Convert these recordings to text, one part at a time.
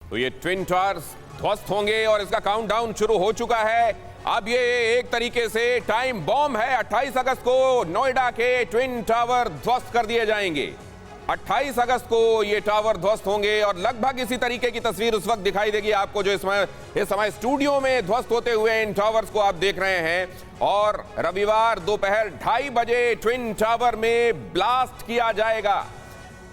तो ये twin towers ध्वस्त होंगे और इसका काउंटडाउन शुरू हो चुका है। अब ये एक तरीके से टाइम बॉम्ब है। 28 अगस्त को नोएडा के ट्विन टावर ध्वस्त कर दिए जाएंगे। 28 अगस्त को ये टावर ध्वस्त होंगे और लगभग इसी तरीके की तस्वीर उस वक्त दिखाई देगी आपको, जो इस समय स्टूडियो में ध्वस्त होते हुए इन टावर्स को आप देख रहे हैं। और रविवार दोपहर 2:30 बजे ट्विन टावर में ब्लास्ट किया जाएगा।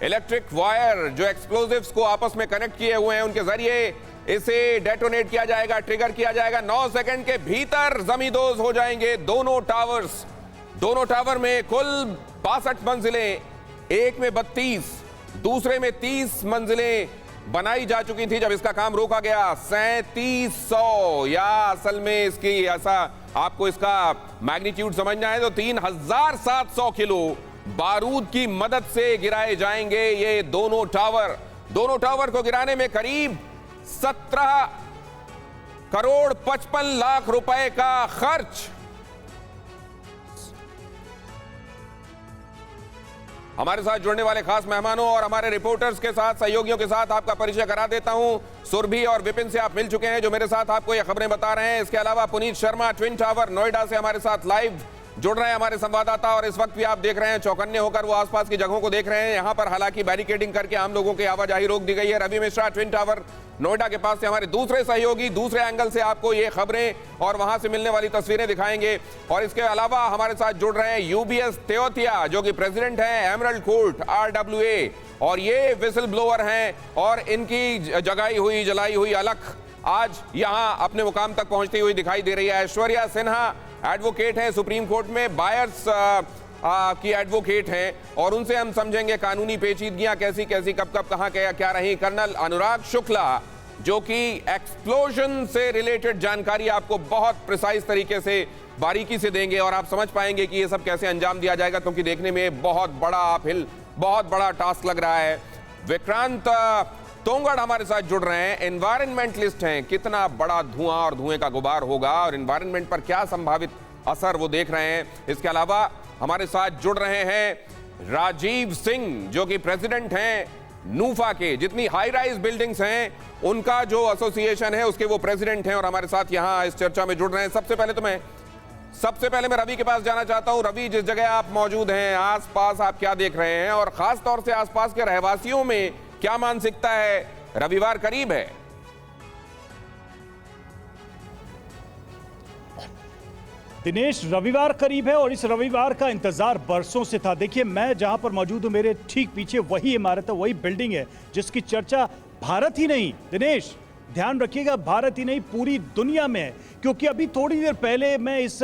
इलेक्ट्रिक वायर जो एक्सप्लोजिव्स को आपस में कनेक्ट किए हुए हैं, उनके जरिए इसे डेटोनेट किया जाएगा, ट्रिगर किया जाएगा। 9 सेकंड के भीतर जमींदोज हो जाएंगे दोनों टावर्स। दोनों टावर में कुल 62 मंजिलें, एक में 32, दूसरे में 30 मंजिलें बनाई जा चुकी थी जब इसका काम रोका गया। 3700 या असल में इसकी ऐसा आपको इसका मैग्नीट्यूड समझना है तो 3700 किलो बारूद की मदद से गिराए जाएंगे ये दोनों टावर। दोनों टावर को गिराने में करीब 17 करोड़ 55 लाख रुपए का खर्च। हमारे साथ जुड़ने वाले खास मेहमानों और हमारे रिपोर्टर्स के साथ, सहयोगियों के साथ आपका परिचय करा देता हूं। सुरभि और विपिन से आप मिल चुके हैं जो मेरे साथ आपको ये खबरें बता रहे हैं। इसके अलावा पुनीत शर्मा ट्विन टावर नोएडा से हमारे साथ लाइव जुड़ रहे हैं, हमारे संवाददाता। और इस वक्त भी आप देख रहे हैं, चौकन्ने होकर वो आसपास की जगहों को देख रहे हैं। यहां पर हालांकि बैरिकेडिंग करके आम लोगों की आवाजाही रोक दी गई है। रवि मिश्रा ट्विन टावर नोएडा के पास से हमारे दूसरे सहयोगी दूसरे एंगल से आपको ये खबरें और वहां से मिलने वाली तस्वीरें दिखाएंगे। और इसके अलावा हमारे साथ जुड़ रहे हैं यूबीएस तेओतिया जो कि प्रेसिडेंट हैं एमरल्ड कोर्ट RWA, और ये विसल ब्लोअर हैं और इनकी जलाई हुई अलख आज यहां अपने मुकाम तक पहुंचती हुई दिखाई दे रही है। ऐश्वर्या सिन्हा एडवोकेट हैं सुप्रीम कोर्ट में, बायर्स की एडवोकेट हैं, और उनसे हम समझेंगे कानूनी पेचीदगियां कैसी कैसी कब कब कहां क्या रही। कर्नल अनुराग शुक्ला जो कि एक्सप्लोजन से रिलेटेड जानकारी आपको बहुत प्रिसाइज तरीके से बारीकी से देंगे और आप समझ पाएंगे कि ये सब कैसे अंजाम दिया जाएगा, क्योंकि देखने में बहुत बड़ा टास्क लग रहा है। विक्रांत तोंगड़ हमारे साथ जुड़ रहे हैं, एनवायरमेंटलिस्ट हैं। कितना बड़ा धुआं और धुएं का गुबार होगा और एनवायरनमेंट पर क्या संभावित असर वो देख रहे हैं। इसके अलावा हमारे साथ जुड़ रहे हैं राजीव सिंह जो कि प्रेसिडेंट हैं नूफा के, जितनी हाई राइज बिल्डिंग्स हैं उनका जो एसोसिएशन है उसके वो प्रेसिडेंट हैं और हमारे साथ यहां इस चर्चा में जुड़ रहे हैं। सबसे पहले मैं रवि के पास जाना चाहता हूं। रवि, जिस जगह आप मौजूद हैं आसपास आप क्या देख रहे हैं और खास तौर से आसपास के रहवासियों में क्या मानसिकता है? रविवार करीब है। दिनेश, रविवार करीब है और इस रविवार का इंतजार बरसों से था। देखिए, मैं जहां पर मौजूद हूं मेरे ठीक पीछे वही इमारत है, वही बिल्डिंग है जिसकी चर्चा भारत ही नहीं, दिनेश ध्यान रखिएगा, भारत ही नहीं पूरी दुनिया में है। क्योंकि अभी थोड़ी देर पहले मैं इस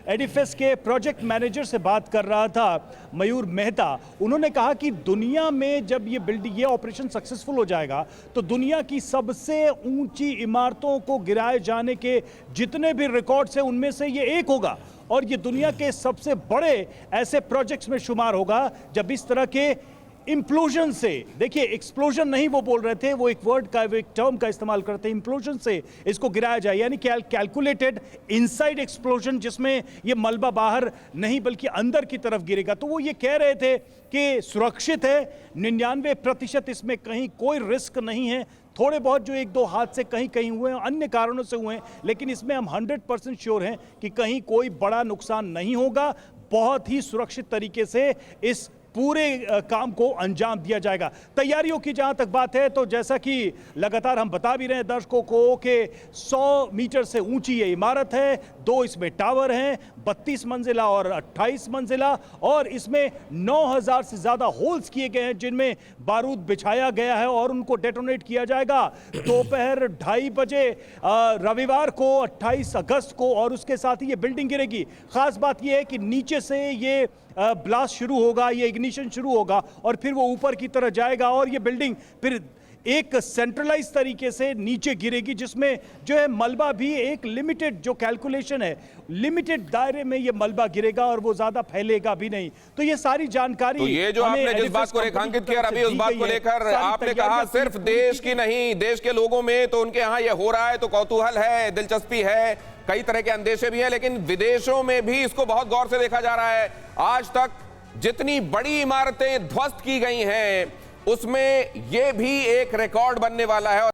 एडिफिस के प्रोजेक्ट मैनेजर से बात कर रहा था, मयूर मेहता। उन्होंने कहा कि दुनिया में जब ये ऑपरेशन सक्सेसफुल हो जाएगा तो दुनिया की सबसे ऊंची इमारतों को गिराए जाने के जितने भी रिकॉर्ड्स हैं उनमें से ये एक होगा और ये दुनिया के सबसे बड़े ऐसे प्रोजेक्ट्स में शुमार होगा जब इस तरह के इम्प्लोजन से, देखिए एक्सप्लोजन नहीं वो बोल रहे थे, वो एक वर्ड का एक टर्म का इस्तेमाल करते हैं, इम्प्लोजन से इसको गिराया जाए, यानी कैलकुलेटेड इनसाइड एक्सप्लोजन जिसमें ये मलबा बाहर नहीं बल्कि अंदर की तरफ गिरेगा। तो वो ये कह रहे थे कि सुरक्षित है, 99% इसमें कहीं कोई रिस्क नहीं है। थोड़े बहुत जो 1-2 हादसे कहीं हुए हैं, अन्य कारणों से हुए हैं, लेकिन इसमें हम 100% श्योर हैं कि कहीं कोई बड़ा नुकसान नहीं होगा। बहुत ही सुरक्षित तरीके से इस पूरे काम को अंजाम दिया जाएगा। तैयारियों की जहां तक बात है तो जैसा कि लगातार हम बता भी रहे हैं दर्शकों को कि 100 मीटर से ऊंची ये इमारत है, 2 इसमें टावर हैं, 32 मंजिला और 28 मंजिला, और इसमें 9000 से ज्यादा होल्स किए गए हैं जिनमें बारूद बिछाया गया है और उनको डेटोनेट किया जाएगा दोपहर 2:30 बजे रविवार को 28 अगस्त को, और उसके साथ ही ये बिल्डिंग गिरेगी। खास बात यह है कि नीचे से ये ब्लास्ट शुरू होगा, ये इग्निशन शुरू होगा और फिर वो ऊपर की तरफ जाएगा और ये बिल्डिंग फिर एक सेंट्रलाइज तरीके से नीचे गिरेगी, जिसमें जो है मलबा भी एक लिमिटेड जो कैलकुलेशन है, लिमिटेड दायरे में ये मलबा गिरेगा और वो ज्यादा फैलेगा भी नहीं। तो ये सारी जानकारी, तो ये जो आपने जिस बात को रेखांकित किया अभी उस बात को लेकर आपने कहा सिर्फ देश की नहीं, देश के लोगों में तो उनके यहाँ ये हो रहा है तो कौतूहल है, दिलचस्पी है, कई तरह के अंदेशे भी हैं, लेकिन विदेशों में भी इसको बहुत गौर से देखा जा रहा है। आज तक जितनी बड़ी इमारतें ध्वस्त की गई हैं उसमें यह भी एक रिकॉर्ड बनने वाला है।